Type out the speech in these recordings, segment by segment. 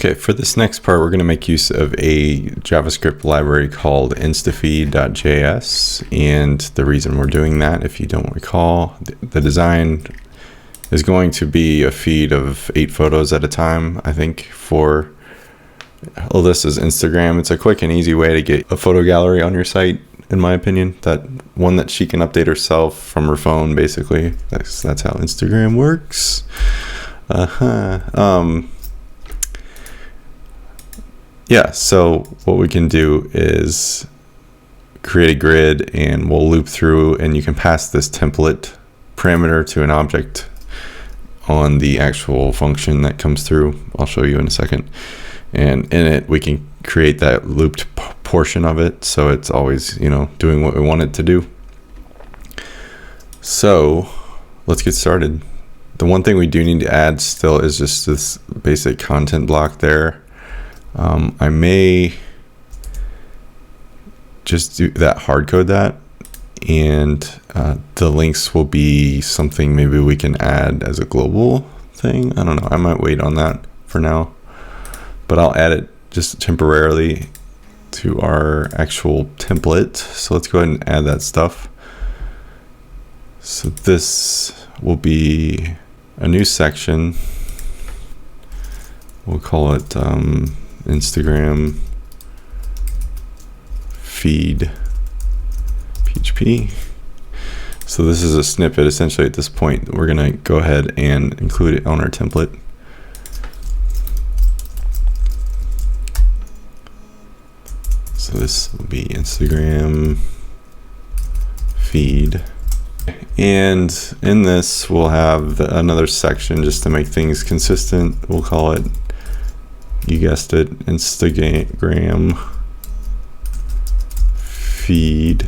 Okay, for this next part, we're going to make use of a JavaScript library called instafeed.js. And the reason we're doing that, if you don't recall, the design is going to be a feed of 8 photos at a time, I think, for Alyssa's Instagram. It's a quick and easy way to get a photo gallery on your site, in my opinion. That one that she can update herself from her phone, basically. That's how Instagram works. Yeah, so what we can do is create a grid and we'll loop through, and you can pass this template parameter to an object on the actual function that comes through. I'll show you in a second. And in it, we can create that looped portion of it, so it's always, doing what we want it to do. So let's get started. The one thing we do need to add still is just this basic content block there. I may just do that, hard code that, and the links will be something maybe we can add as a global thing. I don't know. I might wait on that for now, but I'll add it just temporarily to our actual template. So let's go ahead and add that stuff. So this will be a new section. We'll call it Instagram feed PHP. So this is a snippet. Essentially at this point, we're gonna go ahead and include it on our template. So this will be Instagram feed. And in this, we'll have another section just to make things consistent. We'll call it, you guessed it, Instagram feed.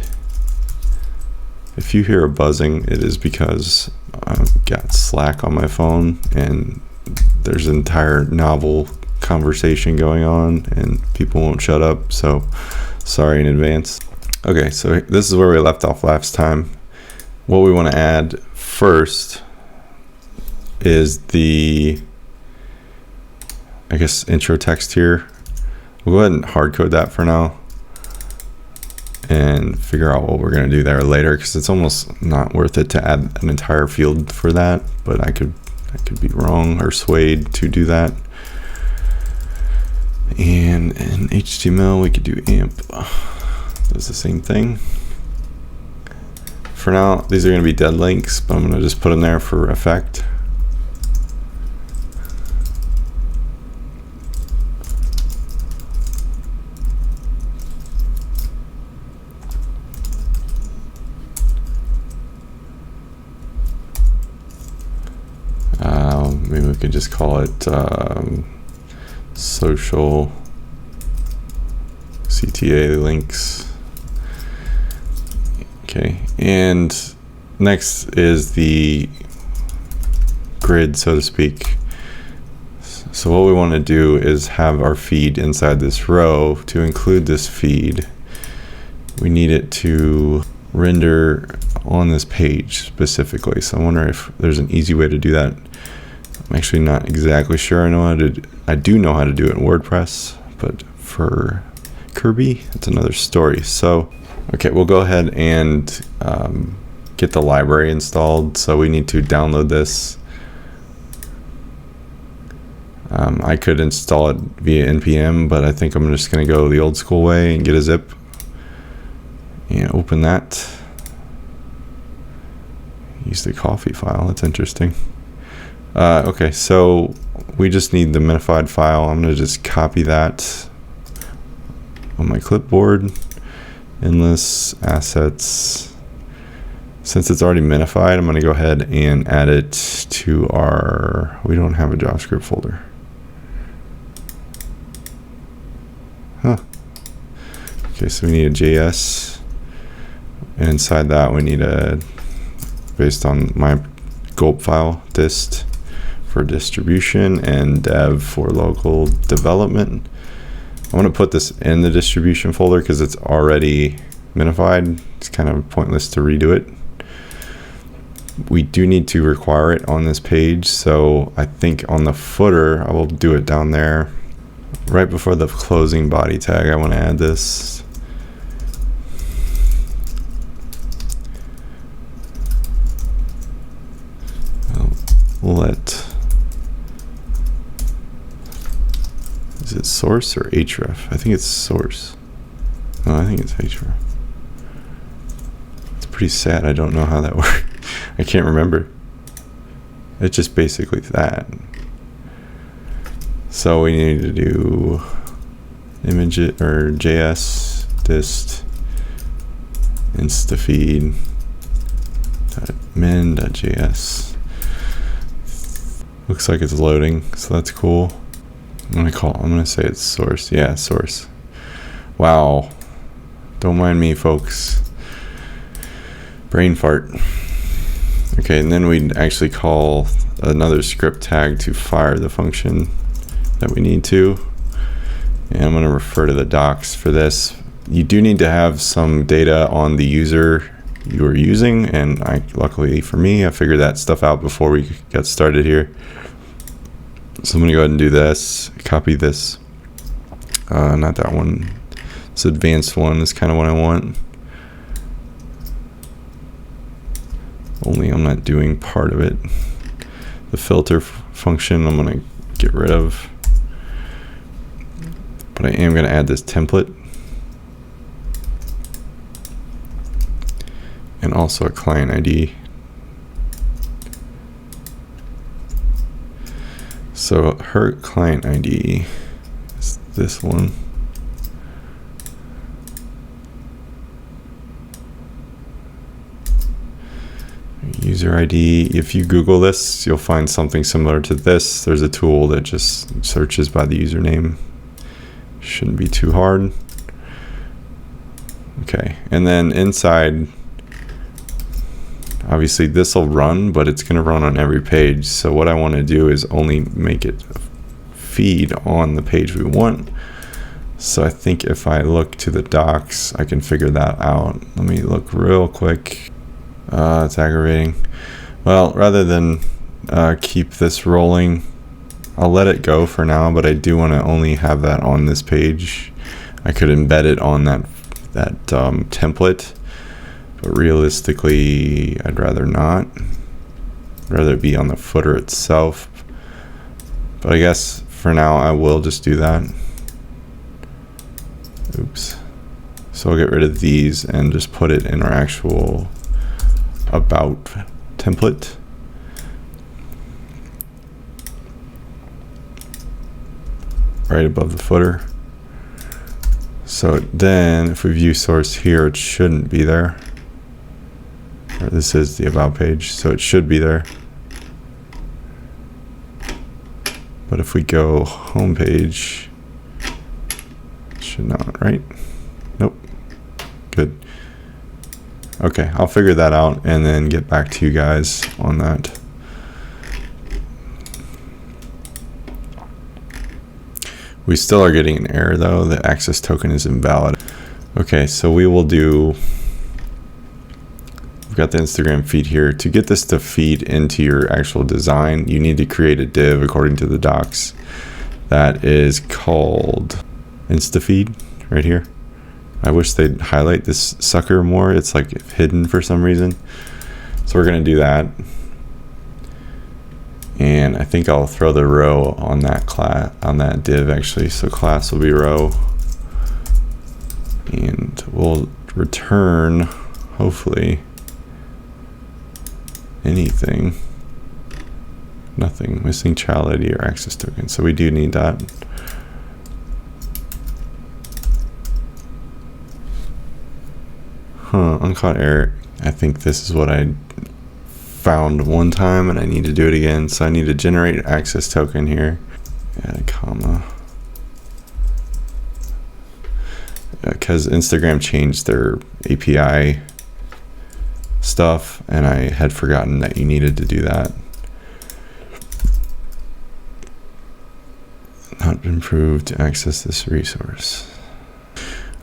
If you hear a buzzing, it is because I've got Slack on my phone and there's an entire novel conversation going on and people won't shut up, so sorry in advance. Okay, so this is where we left off last time. What we want to add first is the, I guess, intro text here. We'll go ahead and hard code that for now and figure out what we're going to do there later, because it's almost not worth it to add an entire field for that, but I could be wrong or swayed to do that. And in HTML we could do amp, does the same thing. For now, these are going to be dead links, but I'm going to just put them there for effect. Maybe we could just call it social CTA links. Okay, and next is the grid, so to speak. So what we want to do is have our feed inside this row. To include this feed, we need it to render on this page specifically. So I wonder if there's an easy way to do that. I'm actually not exactly sure I do know how to do it in WordPress, but for Kirby, it's another story. So okay, we'll go ahead and get the library installed. So we need to download this. I could install it via npm, but I think I'm just going to go the old school way and get a zip and open that. Use the coffee file. That's interesting. Okay, so we just need the minified file. I'm going to just copy that on my clipboard. Endless assets. Since it's already minified, I'm going to go ahead and add it to our, we don't have a JavaScript folder. Okay, so we need a JS, and inside that we need a, based on my gulp file, dist for distribution and dev for local development. I want to put this in the distribution folder because it's already minified. It's kind of pointless to redo it. We do need to require it on this page, so I think on the footer I will do it down there. right before the closing body tag, I want to add this. Let, is it source or href? I think it's source. No, I think it's href. It's pretty sad. I don't know how that works. I can't remember. It's just basically that. So we need to do image or JS dist instafeed min.js. Looks like it's loading, so that's cool. I'm gonna say it's source. Yeah, source. Wow. Don't mind me, folks. Brain fart. Okay, and then we'd actually call another script tag to fire the function that we need to. And I'm gonna refer to the docs for this. You do need to have some data on the user you are using, and luckily for me, I figured that stuff out before we got started here. So I'm gonna go ahead and do this, copy this, not that one, this advanced one is kind of what I want. Only I'm not doing part of it. The filter function I'm gonna get rid of, but I am gonna add this template. And also a client ID. So her client ID is this one. User ID, if you Google this, you'll find something similar to this. There's a tool that just searches by the username. Shouldn't be too hard. Okay, and then inside, obviously this will run, but it's going to run on every page. So what I want to do is only make it feed on the page we want. So I think if I look to the docs, I can figure that out. Let me look real quick. It's aggravating. Well, rather than keep this rolling, I'll let it go for now, but I do want to only have that on this page. I could embed it on that template. But realistically, I'd rather not. I'd rather it be on the footer itself. But I guess for now, I will just do that. Oops. So I'll get rid of these and just put it in our actual about template. Right above the footer. So then if we view source here, it shouldn't be there. This is the about page, so it should be there. But if we go home page, it should not, right? Nope. Good. Okay, I'll figure that out and then get back to you guys on that. We still are getting an error though. The access token is invalid. Okay, so we will do, we've got the Instagram feed here. To get this to feed into your actual design, you need to create a div according to the docs that is called InstaFeed right here. I wish they'd highlight this sucker more. It's like hidden for some reason. So we're gonna do that. And I think I'll throw the row on that class, on that div actually. So class will be row, and we'll return hopefully anything. Nothing, missing child ID or access token. So we do need that. Uncaught error. I think this is what I found one time and I need to do it again. So I need to generate access token here. Add a comma. Because Instagram changed their API stuff and I had forgotten that you needed to do that. Not improved to access this resource.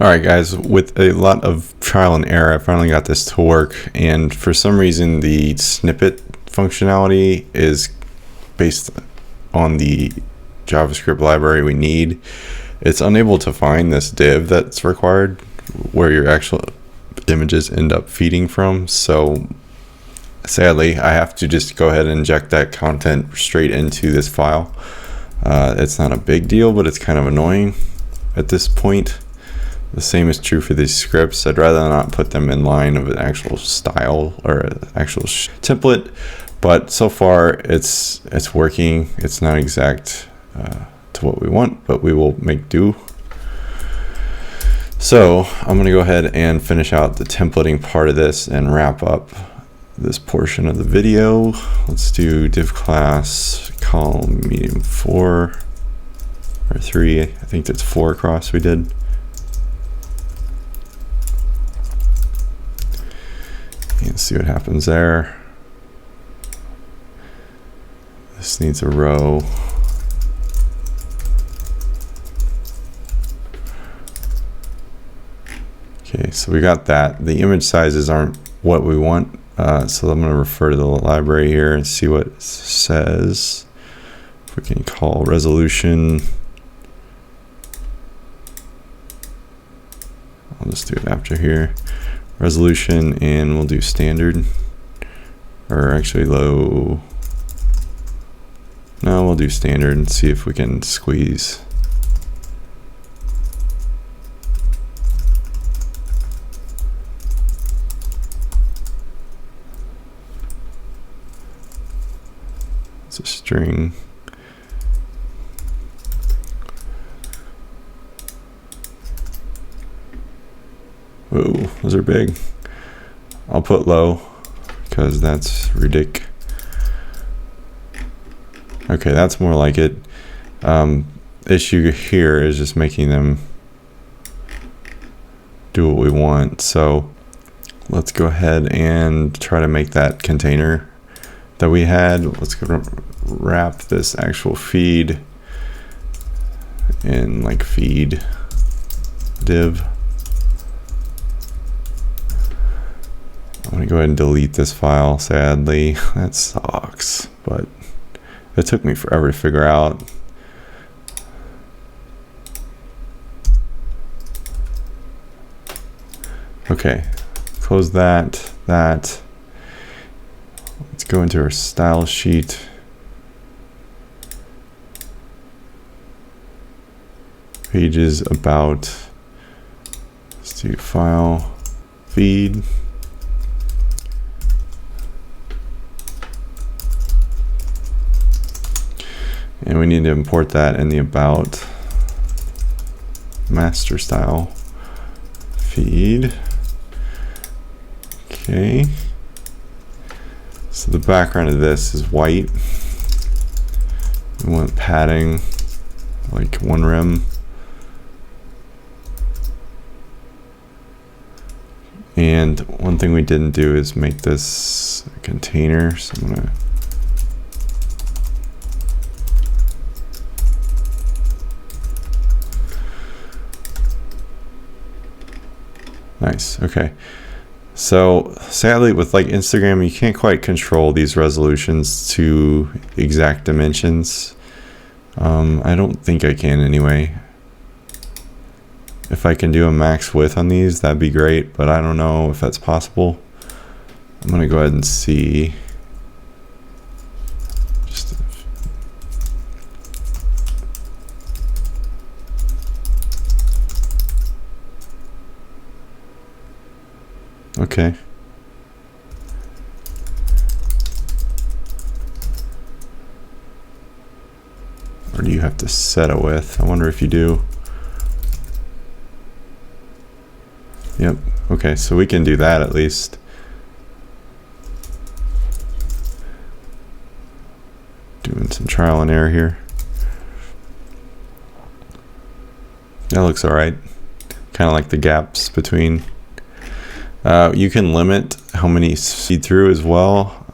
All right, guys, with a lot of trial and error, I finally got this to work. And for some reason, the snippet functionality is based on the JavaScript library we need, it's unable to find this div that's required where your actual images end up feeding from. So sadly, I have to just go ahead and inject that content straight into this file. It's not a big deal, but it's kind of annoying at this point. The same is true for these scripts. I'd rather not put them in line of an actual style or an actual template, but so far it's working. It's not exact to what we want, but we will make do. So I'm going to go ahead and finish out the templating part of this and wrap up this portion of the video. Let's do div class column medium 4 or 3. I think that's 4 across we did. And see what happens there. This needs a row. Okay, so we got that. The image sizes aren't what we want, so I'm going to refer to the library here and see what it says. If we can call resolution, I'll just do it after here. Resolution, and we'll do standard, or actually low. No, we'll do standard and see if we can squeeze. It's a string. Whoa, those are big. I'll put low because that's ridiculous. Okay, that's more like it. Issue here is just making them do what we want. So let's go ahead and try to make that container that we had. Let's go wrap this actual feed in like feed div. I'm gonna go ahead and delete this file, sadly. That sucks, but it took me forever to figure out. Okay, close that. Let's go into our style sheet. Pages about. Let's do file, feed. And we need to import that in the about master style feed. Okay. So the background of this is white. We want padding, like 1 rem. And one thing we didn't do is make this a container. So I'm gonna nice. Okay. So sadly with like Instagram, you can't quite control these resolutions to exact dimensions. I don't think I can anyway. If I can do a max width on these, that'd be great, but I don't know if that's possible. I'm gonna go ahead and see. Okay. Or do you have to set a width? I wonder if you do. Yep. Okay, so we can do that at least. Doing some trial and error here. That looks all right. Kind of like the gaps between. You can limit how many feed through as well.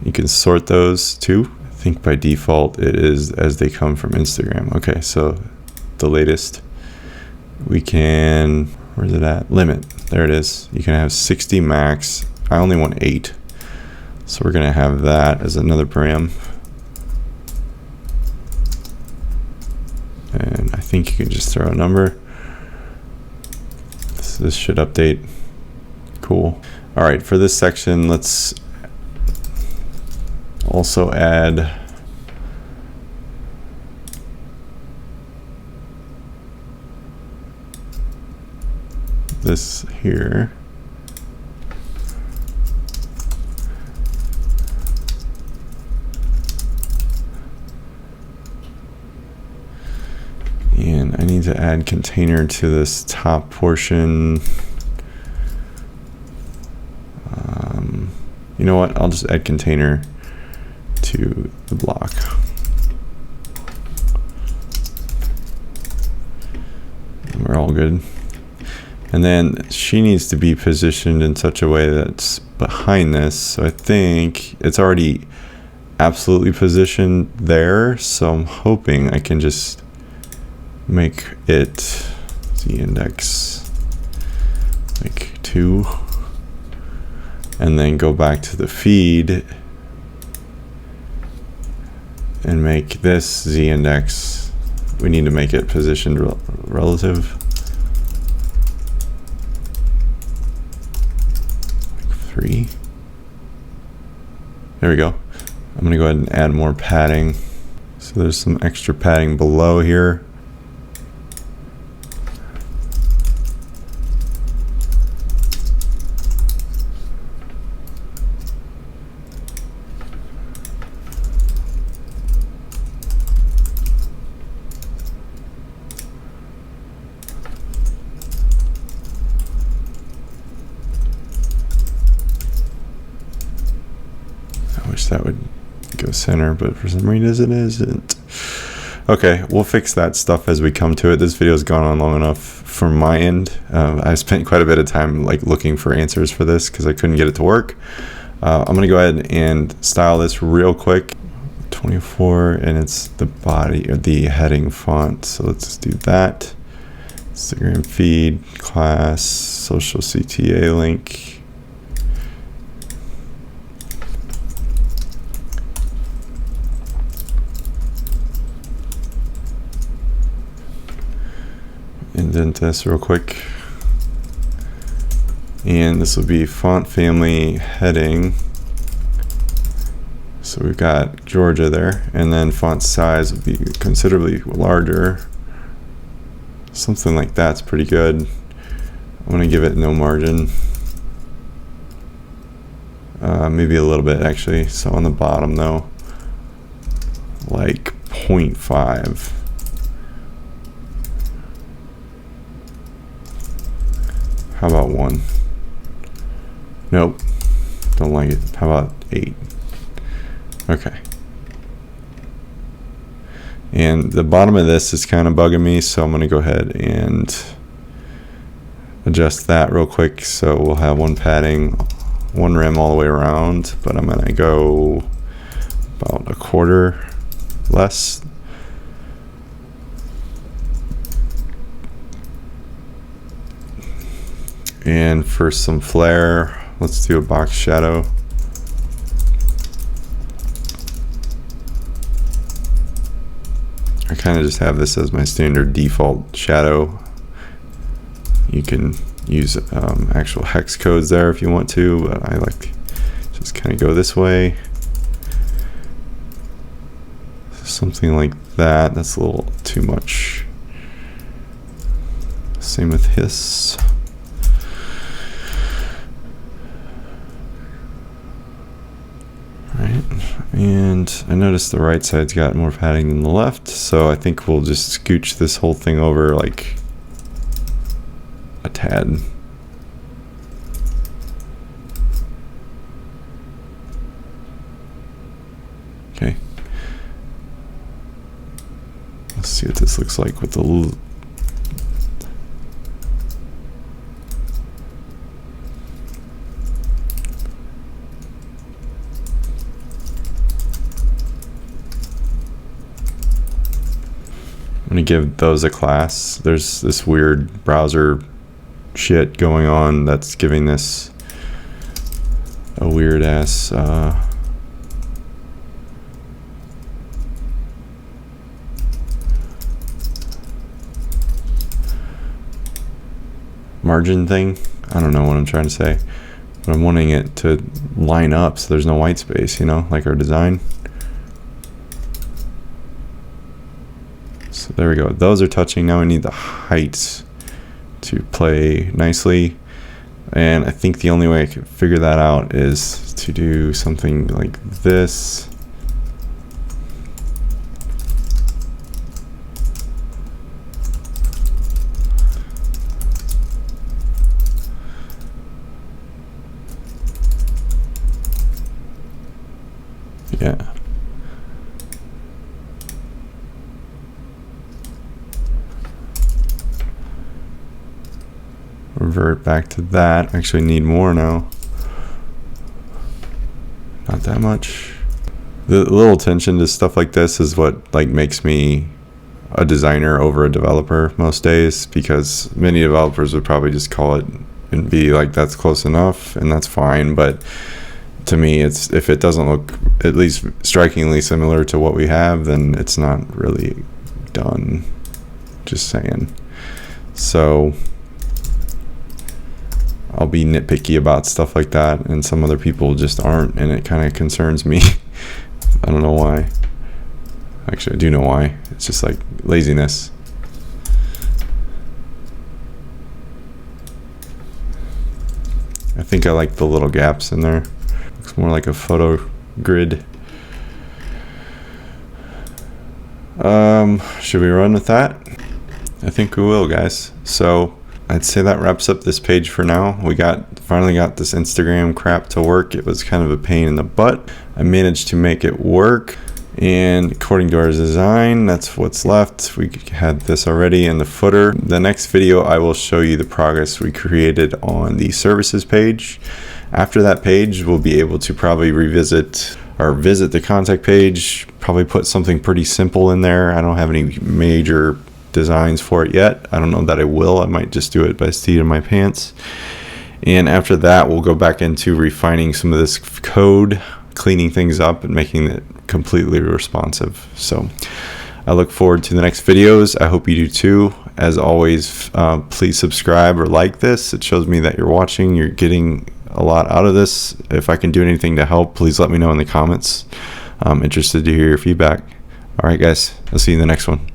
You can sort those too. I think by default it is as they come from Instagram. Okay, so the latest we can, where's it at? Limit. There it is. You can have 60 max. I only want 8. So we're gonna have that as another param. think you can just throw a number. This should update. Cool. All right, for this section, let's also add this here. And I need to add container to this top portion. You know what? I'll just add container to the block. And we're all good. And then she needs to be positioned in such a way that's behind this. So I think it's already absolutely positioned there. So I'm hoping I can just make it the index like 2, and then go back to the feed and make this z index. We need to make it positioned relative like 3. There we go. I'm gonna go ahead and add more padding. So there's some extra padding below here. That would go center, but for some reason it isn't. Okay, we'll fix that stuff as we come to it. This video's gone on long enough from my end. I spent quite a bit of time like looking for answers for this because I couldn't get it to work. I'm gonna go ahead and style this real quick. 24, and it's the body or the heading font. So let's do that. Instagram feed, class, social CTA link. Indent this real quick, and this will be font family heading. So we've got Georgia there, and then font size will be considerably larger. Something like that's pretty good. I'm gonna give it no margin, maybe a little bit actually. So on the bottom though, like 0.5. How about 1? Nope, don't like it. How about 8? Okay. And the bottom of this is kind of bugging me, so I'm gonna go ahead and adjust that real quick. So we'll have one padding, one rim all the way around, but I'm gonna go about a quarter less. And for some flare, let's do a box shadow. I kind of just have this as my standard default shadow. You can use actual hex codes there if you want to, but I like to just kind of go this way. Something like that. That's a little too much. Same with hiss. Right, and I noticed the right side's got more padding than the left, so I think we'll just scooch this whole thing over like a tad. Okay. Let's see what this looks like with the little. I'm gonna give those a class. There's this weird browser shit going on that's giving this a weird ass margin thing. I don't know what I'm trying to say, but I'm wanting it to line up so there's no white space, you know, like our design. So there we go. Those are touching. Now we need the heights to play nicely. And I think the only way I could figure that out is to do something like this. Yeah. Revert back to that. Actually need more now. Not that much. The little attention to stuff like this is what like makes me a designer over a developer most days, because many developers would probably just call it and be like, that's close enough, and that's fine. But to me, it's, if it doesn't look at least strikingly similar to what we have, then it's not really done. Just saying. So I'll be nitpicky about stuff like that, and some other people just aren't, and it kind of concerns me. I don't know why. Actually, I do know why. It's just like laziness. I think I like the little gaps in there. Looks more like a photo grid. Should we run with that? I think we will, guys. So I'd say that wraps up this page for now. We finally got this Instagram crap to work. It was kind of a pain in the butt. I managed to make it work, and according to our design, that's what's left. We had this already in the footer. The next video, I will show you the progress we created on the services page. After that page, we'll be able to probably revisit or visit the contact page, probably put something pretty simple in there. I don't have any major designs for it yet. I don't know that I will. I might just do it by seat of my pants. And after that, we'll go back into refining some of this code, cleaning things up and making it completely responsive. So I look forward to the next videos. I hope you do too. As always, please subscribe or like this. It shows me that you're watching, you're getting a lot out of this. If I can do anything to help, please let me know in the comments. I'm interested to hear your feedback. All right, guys, I'll see you in the next one.